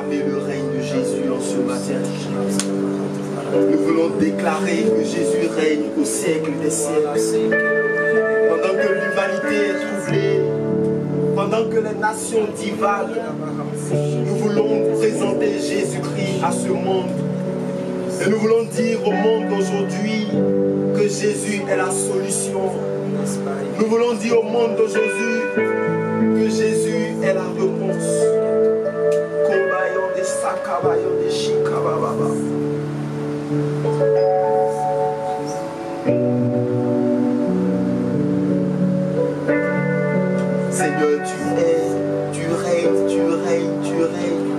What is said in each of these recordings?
proclamer le règne de Jésus en ce matin. Nous voulons déclarer que Jésus règne au siècle des siècles. Pendant que l'humanité est troublée, pendant que les nations divaguent, nous voulons présenter Jésus-Christ à ce monde. Et nous voulons dire au monde aujourd'hui que Jésus est la solution. Nous voulons dire au monde d'aujourd'hui que Jésus est la réponse. Seigneur, tu règnes, tu règnes, tu règnes.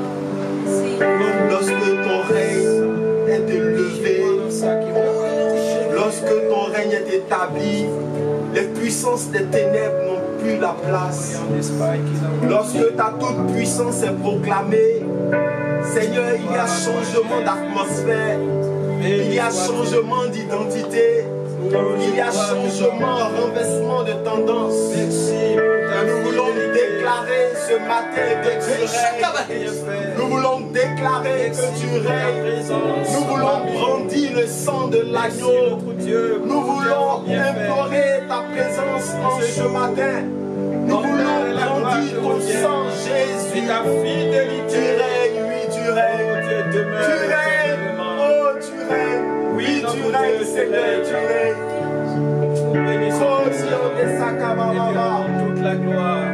Lorsque ton règne est élevé, lorsque ton règne est établi, les puissances des ténèbres n'ont plus la place. Lorsque ta toute puissance est proclamée, Seigneur, il y a changement d'atmosphère, il y a changement d'identité, il y a changement, renversement de tendance. Et nous voulons déclarer ce matin que tu règnes. Nous voulons déclarer que tu règnes. Nous voulons brandir le sang de l'agneau. Nous voulons implorer ta présence en ce matin. Nous voulons brandir ton sang, Jésus. Ta fidélité. Tu règnes, oui, tu règnes. Tu règnes, oh, tu règnes. Oui, tu règnes, Seigneur, tu règnes. Toute la gloire,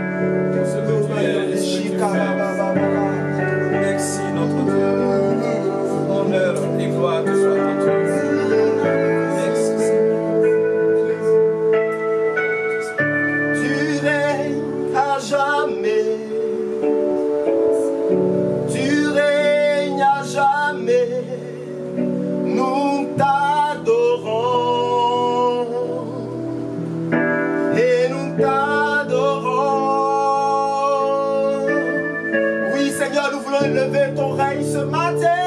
ce que tu es, merci notre Dieu. Honneur et gloire te soient rendues. Merci Seigneur. Tu règnes à jamais. Tu règnes à jamais. Nous t'adorons. Lever ton règne ce matin.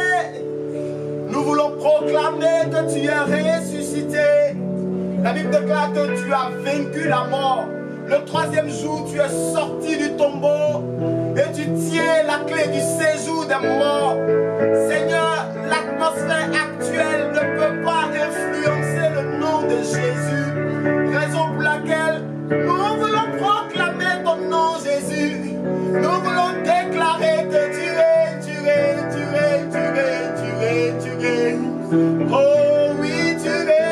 Nous voulons proclamer que tu es ressuscité. La Bible déclare que tu as vaincu la mort. Le troisième jour, tu es sorti du tombeau et tu tiens la clé du séjour des morts. Seigneur, l'atmosphère actuelle ne peut pas influencer le nom de Jésus. Raison pour laquelle nous voulons proclamer ton nom, Jésus. Nous voulons déclarer que tu règnes, tu règnes, tu règnes, tu règnes, tu règnes, tu règnes. Oh oui, tu règnes.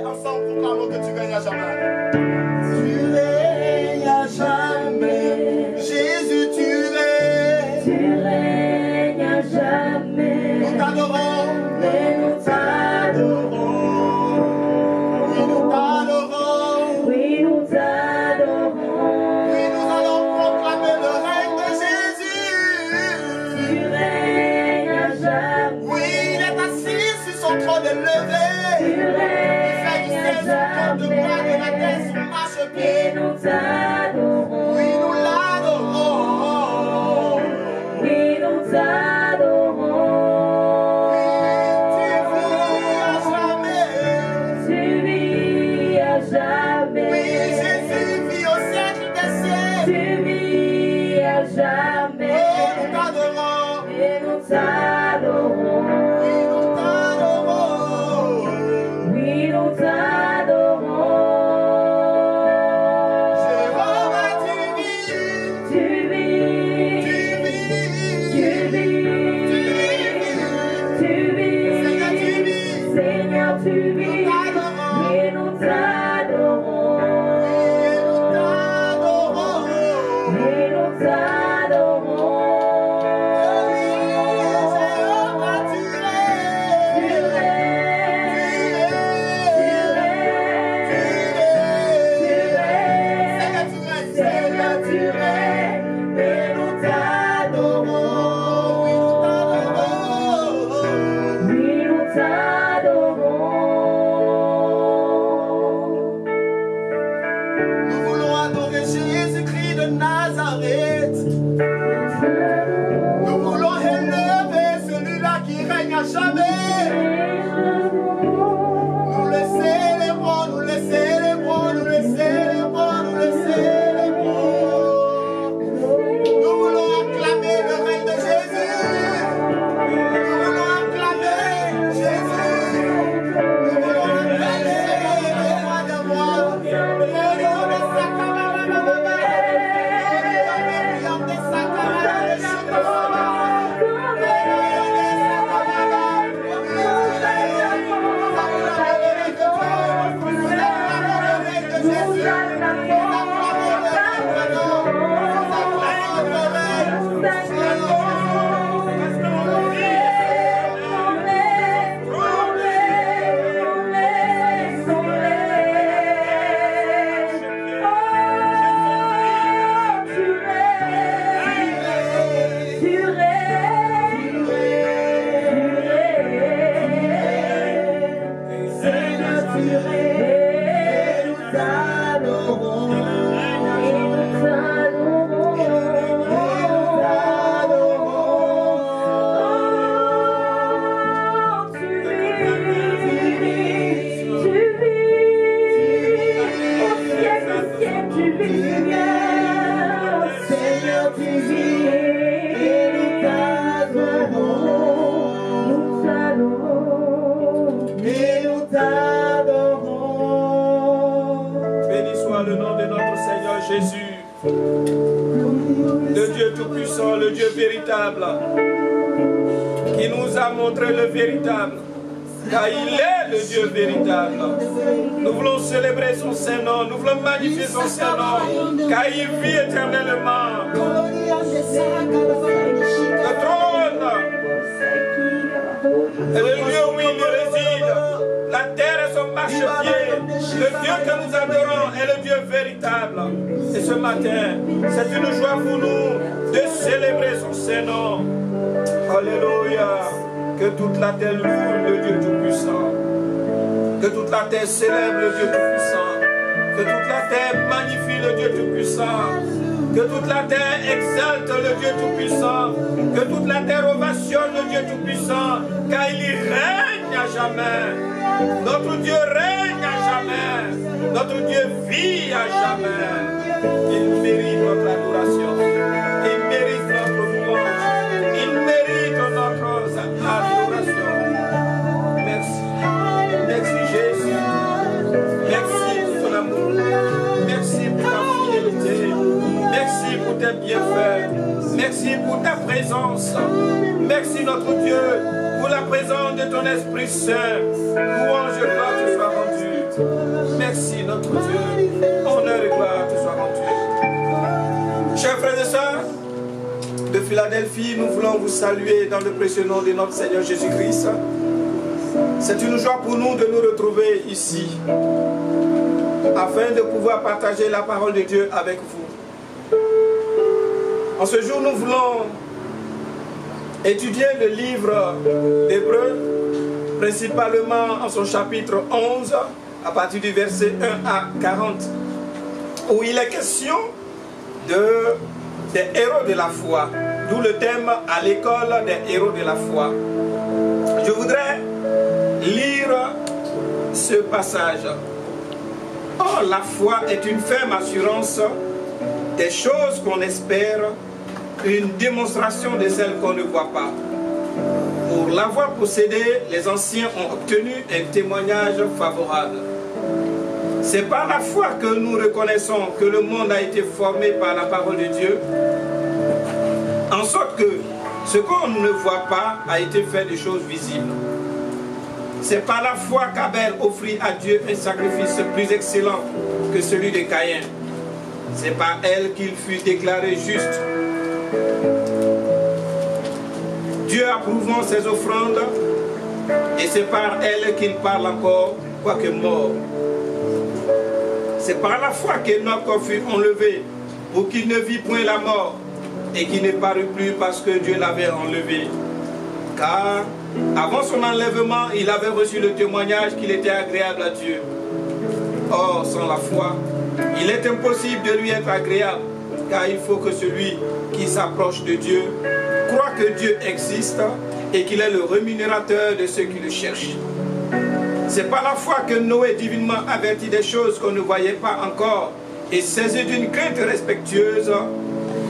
Ensemble, proclamons que tu règnes à jamais. Tu règnes à jamais. Jésus, tu règnes. Tu règnes à jamais. Nous t'adorons. Et nous t'adorons. Oui, nous t'adorons. Oui, nous t'adorons. De lever, il fait du ciel de droit de la terre sur marche-pied. Nous adorons, oui, nous l'adorons, oui, nous adorons. Oui, tu vis à jamais, oui, Jésus vit au siècle des siècles, tu vis à jamais. Oh, nous t'adorons, et nous t'adorons. Nous voulons Le Dieu véritable, qui nous a montré le véritable, car il est le Dieu véritable. Nous voulons célébrer son Saint-Nom, nous voulons magnifier son Saint-Nom, car il vit éternellement. Le trône est le lieu où il réside, la terre est son marchepied. Le Dieu que nous adorons est le Dieu véritable. Et ce matin, c'est une joie pour nous de célébrer son Saint-Nom. Alléluia. Que toute la terre loue le Dieu Tout-Puissant. Que toute la terre célèbre le Dieu Tout-Puissant. Que toute la terre magnifie le Dieu Tout-Puissant. Que toute la terre exalte le Dieu Tout-Puissant. Que toute la terre ovationne le Dieu Tout-Puissant. Car il y règne à jamais. Notre Dieu règne à jamais. Notre Dieu vit à jamais. Il mérite notre adoration. Il mérite notre louange. Il mérite notre adoration. Merci. Merci Jésus. Merci pour ton amour. Merci pour ta fidélité. Merci pour tes bienfaits. Merci pour ta présence. Merci notre Dieu pour la présence de ton Esprit Saint. Louange et gloire te soit rendue. Merci notre Dieu. Honneur et gloire te soit rendue. Chers frères et sœurs de Philadelphie, nous voulons vous saluer dans le précieux nom de notre Seigneur Jésus-Christ. C'est une joie pour nous de nous retrouver ici afin de pouvoir partager la parole de Dieu avec vous. En ce jour, nous voulons étudier le livre d'Hébreux, principalement en son chapitre 11, à partir du verset 1 à 40, où il est question des héros de la foi, d'où le thème à l'école des héros de la foi. Je voudrais lire ce passage. Or, la foi est une ferme assurance des choses qu'on espère, une démonstration de celles qu'on ne voit pas. Pour l'avoir possédée, les anciens ont obtenu un témoignage favorable. C'est par la foi que nous reconnaissons que le monde a été formé par la parole de Dieu, en sorte que ce qu'on ne voit pas a été fait de choses visibles. C'est par la foi qu'Abel offrit à Dieu un sacrifice plus excellent que celui de Caïn. C'est par elle qu'il fut déclaré juste. Dieu approuvant ses offrandes, et c'est par elle qu'il parle encore, quoique mort. C'est par la foi qu'Enoch fut enlevé, pour qu'il ne vit point la mort, et qu'il ne parut plus parce que Dieu l'avait enlevé. Car avant son enlèvement, il avait reçu le témoignage qu'il était agréable à Dieu. Or, sans la foi, il est impossible de lui être agréable, car il faut que celui qui s'approche de Dieu croit que Dieu existe et qu'il est le rémunérateur de ceux qui le cherchent. C'est par la foi que Noé, divinement averti des choses qu'on ne voyait pas encore et saisi d'une crainte respectueuse,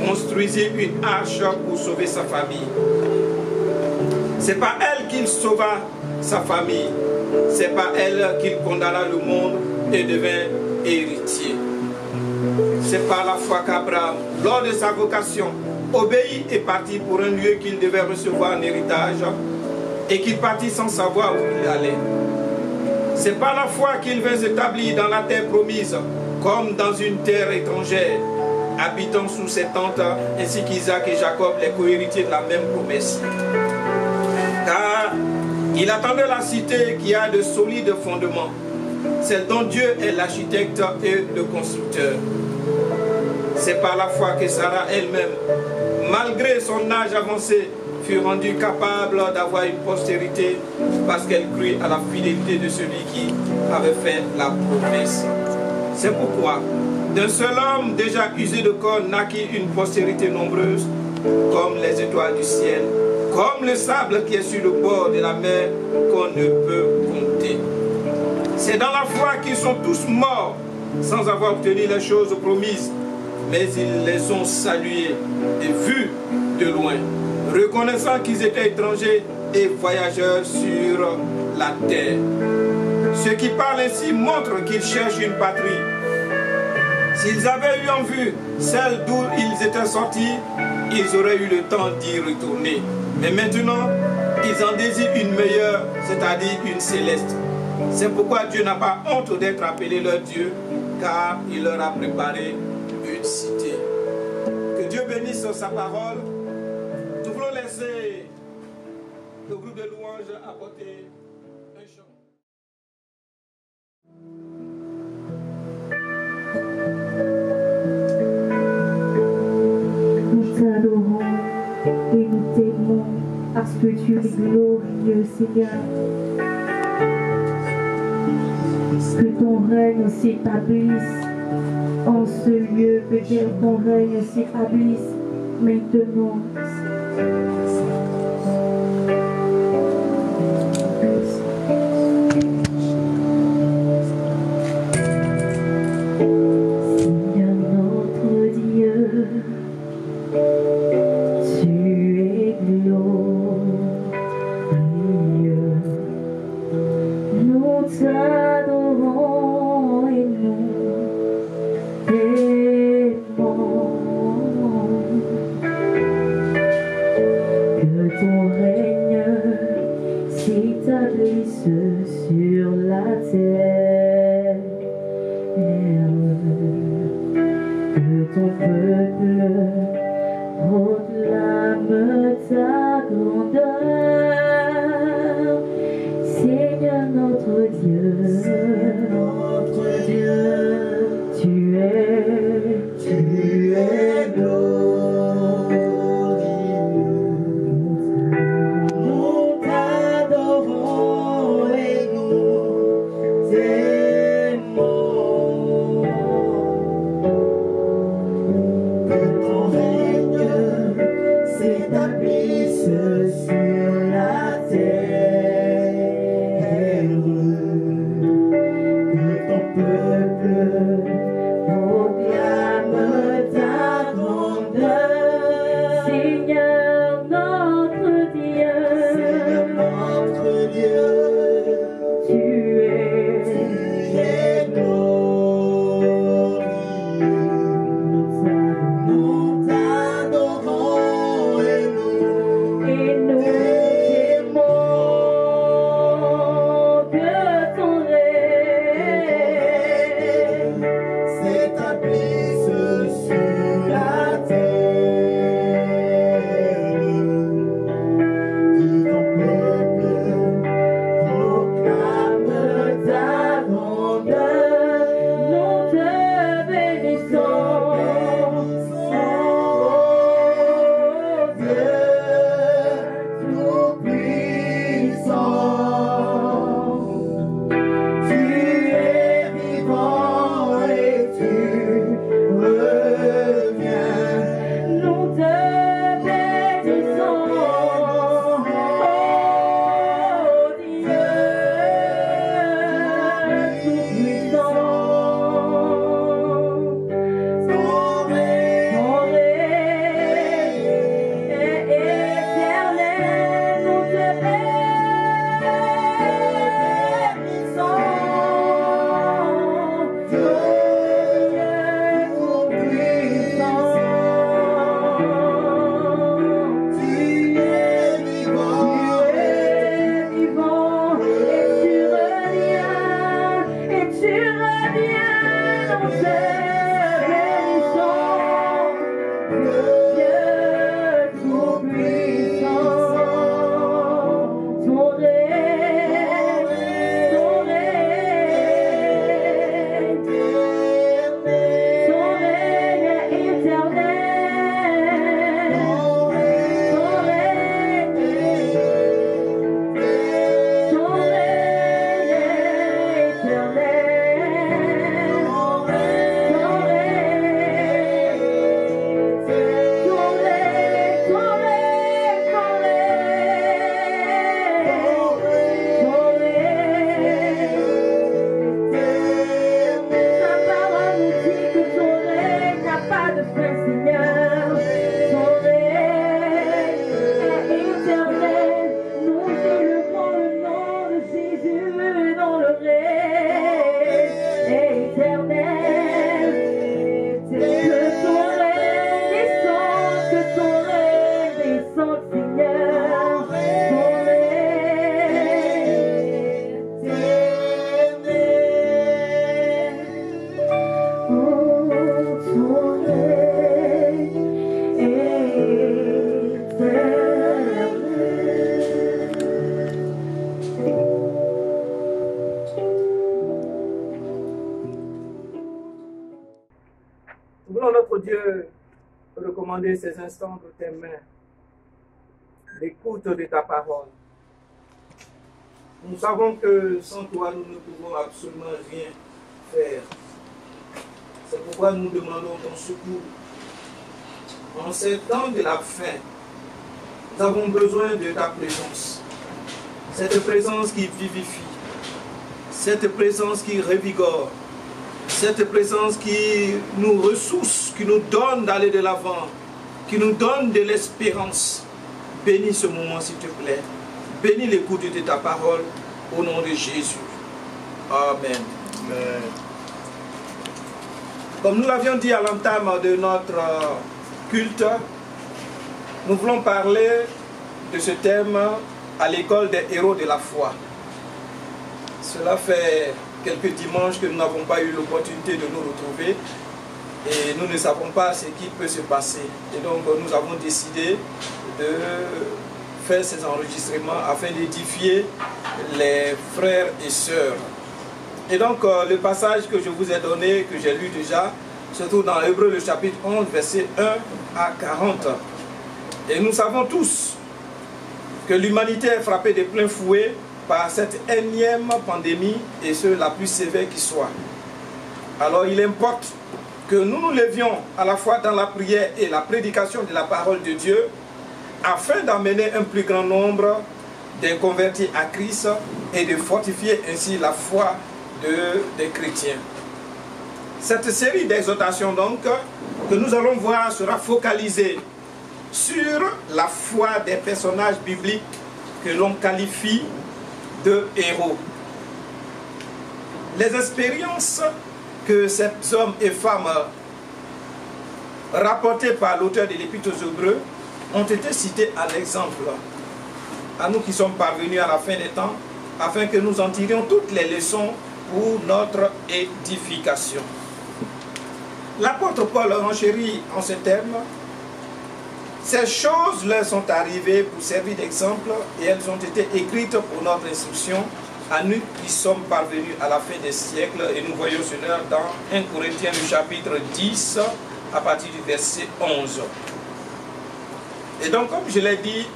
construisit une arche pour sauver sa famille. C'est par elle qu'il sauva sa famille. C'est par elle qu'il condamna le monde et devint héritier. C'est par la foi qu'Abraham, lors de sa vocation, obéit et partit pour un lieu qu'il devait recevoir en héritage et qu'il partit sans savoir où il allait. C'est par la foi qu'il vint s'établir dans la terre promise comme dans une terre étrangère, habitant sous ses tentes, ainsi qu'Isaac et Jacob, les cohéritiers de la même promesse. Car il attendait la cité qui a de solides fondements, celle dont Dieu est l'architecte et le constructeur. C'est par la foi que Sarah elle-même, malgré son âge avancé, fut rendue capable d'avoir une postérité parce qu'elle crut à la fidélité de celui qui avait fait la promesse. C'est pourquoi d'un seul homme déjà usé de corps naquit une postérité nombreuse comme les étoiles du ciel, comme le sable qui est sur le bord de la mer qu'on ne peut compter. C'est dans la foi qu'ils sont tous morts sans avoir obtenu les choses promises, mais ils les ont saluées et vues de loin, reconnaissant qu'ils étaient étrangers et voyageurs sur la terre. Ceux qui parlent ainsi montrent qu'ils cherchent une patrie. S'ils avaient eu en vue celle d'où ils étaient sortis, ils auraient eu le temps d'y retourner. Mais maintenant, ils en désirent une meilleure, c'est-à-dire une céleste. C'est pourquoi Dieu n'a pas honte d'être appelé leur Dieu, car il leur a préparé une cité. Que Dieu bénisse sa parole. Nous voulons laisser le groupe de louanges apporter un chant. Nous t'adorons et nous t'aimons parce que tu es glorieux, Seigneur. Que ton règne s'établisse en ce lieu, que ton règne s'établisse maintenant. Seigneur notre Dieu, tu es glorieux. Nous t'adorons et nous t'aimons ton règne Nous voulons, notre Dieu, recommander ces instants entre tes mains, l'écoute de ta parole. Nous savons que sans toi, nous ne pouvons absolument rien faire. C'est pourquoi nous demandons ton secours. En ces temps de la fin, nous avons besoin de ta présence. Cette présence qui vivifie, cette présence qui revigore, cette présence qui nous ressource, qui nous donne d'aller de l'avant, qui nous donne de l'espérance. Bénis ce moment, s'il te plaît. Bénis l'écoute de ta parole au nom de Jésus. Amen. Amen. Comme nous l'avions dit à l'entame de notre culte, nous voulons parler de ce thème à l'école des héros de la foi. Cela fait quelques dimanches que nous n'avons pas eu l'opportunité de nous retrouver et nous ne savons pas ce qui peut se passer. Et donc nous avons décidé de faire ces enregistrements afin d'édifier les frères et sœurs. Et donc le passage que je vous ai donné, que j'ai lu déjà, se trouve dans Hébreux le chapitre 11, versets 1 à 40. Et nous savons tous que l'humanité est frappée de plein fouet par cette énième pandémie, et ce, la plus sévère qui soit. Alors il importe que nous nous levions à la fois dans la prière et la prédication de la parole de Dieu, afin d'amener un plus grand nombre de convertis à Christ et de fortifier ainsi la foi des chrétiens. Cette série d'exhortations donc que nous allons voir sera focalisée sur la foi des personnages bibliques que l'on qualifie de héros. Les expériences que ces hommes et femmes rapportées par l'auteur de l'Épître aux Hébreux ont été citées à l'exemple, à nous qui sommes parvenus à la fin des temps, afin que nous en tirions toutes les leçons pour notre édification. L'apôtre Paul renchérit en ce thème. Ces choses leur sont arrivées pour servir d'exemple et elles ont été écrites pour notre instruction à nous qui sommes parvenus à la fin des siècles, et nous voyons cela dans 1 Corinthiens le chapitre 10 à partir du verset 11. Et donc, comme je l'ai dit,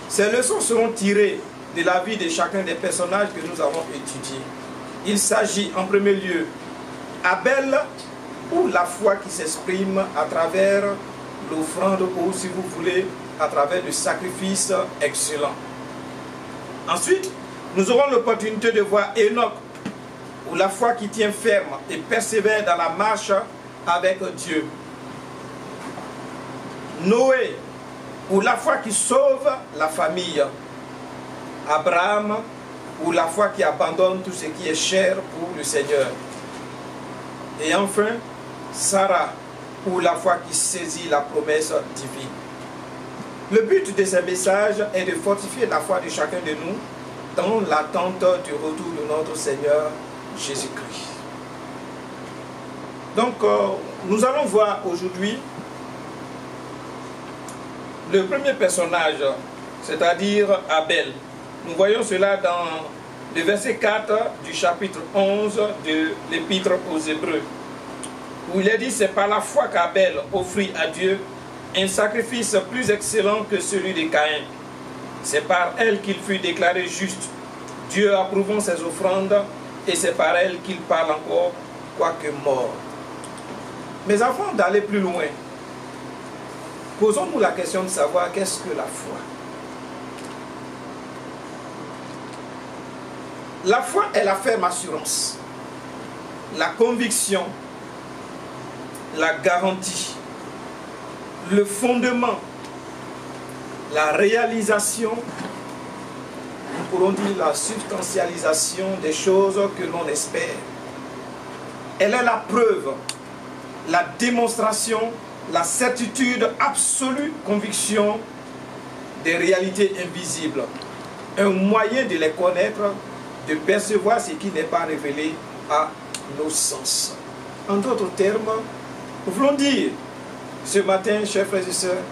ces leçons seront tirées de la vie de chacun des personnages que nous avons étudiés. Il s'agit en premier lieu Abel, ou la foi qui s'exprime à travers l'offrande, ou si vous voulez, à travers le sacrifice excellent. Ensuite, nous aurons l'opportunité de voir Enoch, ou la foi qui tient ferme et persévère dans la marche avec Dieu. Noé, ou la foi qui sauve la famille. Abraham, ou la foi qui abandonne tout ce qui est cher pour le Seigneur. Et enfin, Sarah, ou la foi qui saisit la promesse divine. Le but de ces messages est de fortifier la foi de chacun de nous dans l'attente du retour de notre Seigneur Jésus-Christ. Donc, nous allons voir aujourd'hui le premier personnage, c'est-à-dire Abel. Nous voyons cela dans le verset 4 du chapitre 11 de l'Épître aux Hébreux, où il est dit: c'est par la foi qu'Abel offrit à Dieu un sacrifice plus excellent que celui de Caïn. C'est par elle qu'il fut déclaré juste, Dieu approuvant ses offrandes, et c'est par elle qu'il parle encore, quoique mort. Mais avant d'aller plus loin, posons-nous la question de savoir qu'est-ce que la foi. La foi est la ferme assurance, la conviction, la garantie, le fondement, la réalisation, nous pourrons dire la substantialisation des choses que l'on espère. Elle est la preuve, la démonstration, la certitude, absolue conviction des réalités invisibles. Un moyen de les connaître, de percevoir ce qui n'est pas révélé à nos sens. En d'autres termes, Nous voulons dire ce matin, chers frères et sœurs,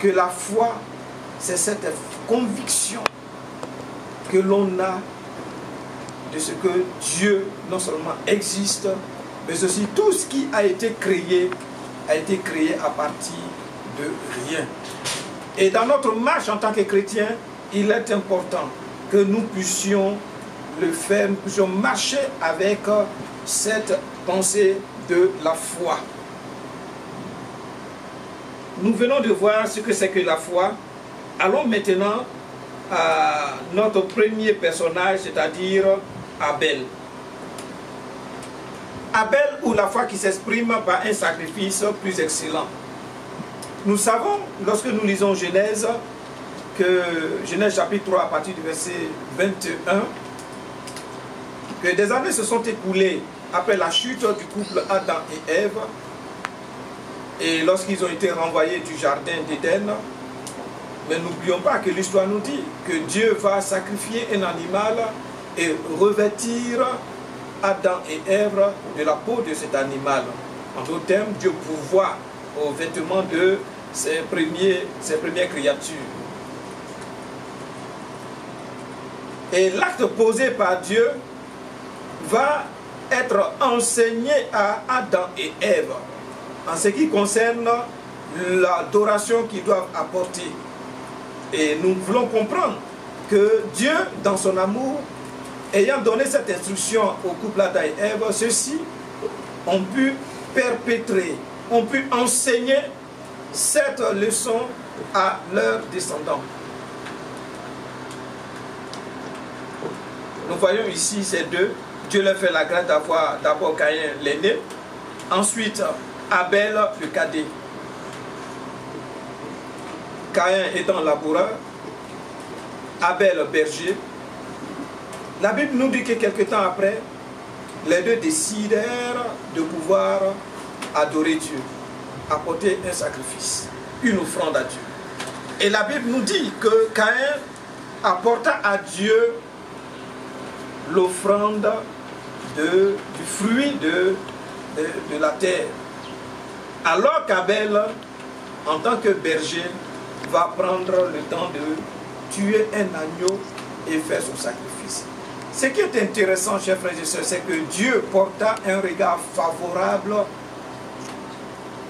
que la foi, c'est cette conviction que l'on a de ce que Dieu non seulement existe, mais aussi tout ce qui a été créé à partir de rien. Et dans notre marche en tant que chrétiens, il est important que nous puissions le faire, nous puissions marcher avec cette pensée de la foi. Nous venons de voir ce que c'est que la foi. Allons maintenant à notre premier personnage, c'est-à-dire Abel. Abel, ou la foi qui s'exprime par un sacrifice plus excellent. Nous savons, lorsque nous lisons Genèse, que Genèse chapitre 3, à partir du verset 21, que des années se sont écoulées après la chute du couple Adam et Ève, et lorsqu'ils ont été renvoyés du jardin d'Éden. Mais n'oublions pas que l'histoire nous dit que Dieu va sacrifier un animal et revêtir Adam et Ève de la peau de cet animal. En d'autres termes, Dieu pourvoit aux vêtements de ses premières créatures. Et l'acte posé par Dieu va être enseigné à Adam et Ève en ce qui concerne l'adoration qu'ils doivent apporter. Et nous voulons comprendre que Dieu, dans son amour, ayant donné cette instruction au couple Adam et Ève, ceux-ci ont pu perpétrer, ont pu enseigner cette leçon à leurs descendants. Nous voyons ici ces deux. Dieu leur fait la grâce d'avoir d'abord Caïn l'aîné, ensuite Abel le cadet. Caïn étant laboureur, Abel berger. La Bible nous dit que quelque temps après, les deux décidèrent de pouvoir adorer Dieu, apporter un sacrifice, une offrande à Dieu. Et la Bible nous dit que Caïn apporta à Dieu l'offrande du fruit de la terre. Alors qu'Abel, en tant que berger, va prendre le temps de tuer un agneau et faire son sacrifice. Ce qui est intéressant, chers frères et sœurs, c'est que Dieu porta un regard favorable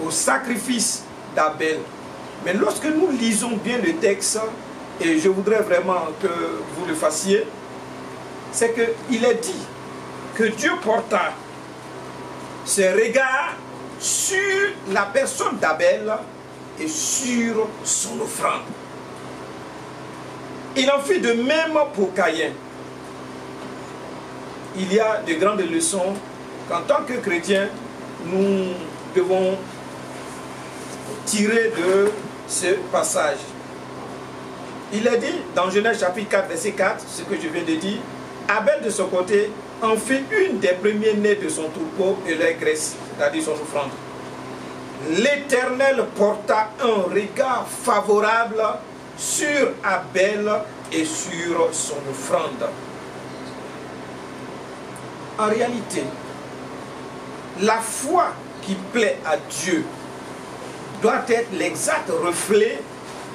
au sacrifice d'Abel. Mais lorsque nous lisons bien le texte, et je voudrais vraiment que vous le fassiez, c'est qu'il est dit que Dieu porta ses regards sur la personne d'Abel et sur son offrande. Il en fit de même pour Caïn. Il y a de grandes leçons qu'en tant que chrétiens, nous devons tirer de ce passage. Il est dit dans Genèse chapitre 4, verset 4, ce que je viens de dire, Abel de son côté en fit une des premiers-nés de son troupeau et leur graisse, c'est-à-dire son offrande. L'Éternel porta un regard favorable sur Abel et sur son offrande. En réalité, la foi qui plaît à Dieu doit être l'exact reflet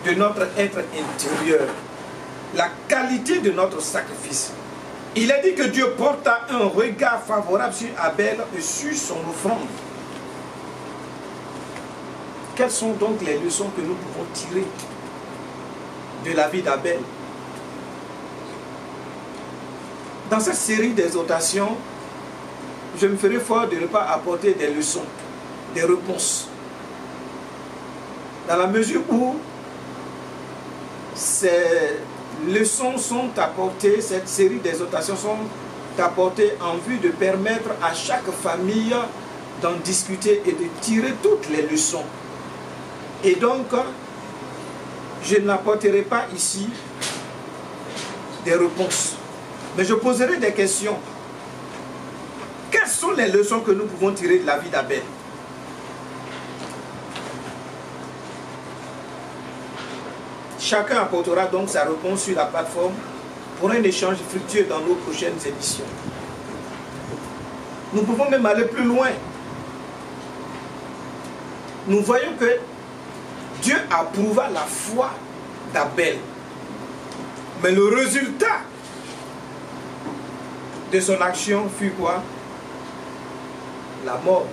de notre être intérieur, la qualité de notre sacrifice. Il a dit que Dieu porta un regard favorable sur Abel et sur son offrande. Quelles sont donc les leçons que nous pouvons tirer de la vie d'Abel? Dans cette série d'exhortations, je me ferai fort de ne pas apporter des leçons, des réponses. Dans la mesure où ces leçons sont apportées, cette série d'exhortations sont apportées en vue de permettre à chaque famille d'en discuter et de tirer toutes les leçons. Et donc, je n'apporterai pas ici des réponses, mais je poserai des questions. Quelles sont les leçons que nous pouvons tirer de la vie d'Abel? Chacun apportera donc sa réponse sur la plateforme pour un échange fructueux dans nos prochaines émissions. Nous pouvons même aller plus loin nous voyons que Dieu approuva la foi d'Abel. Mais le résultat de son action fut quoi? La mort.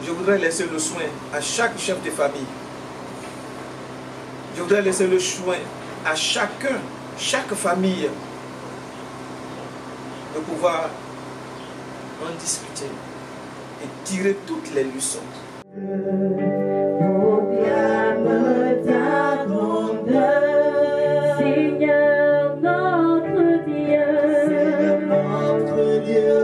Je voudrais laisser le soin à chaque chef de famille. Je voudrais laisser le soin à chacun, chaque famille, de pouvoir en discuter et tirer toutes les leçons. Proclame ta grandeur, Seigneur notre Dieu. Seigneur notre Dieu.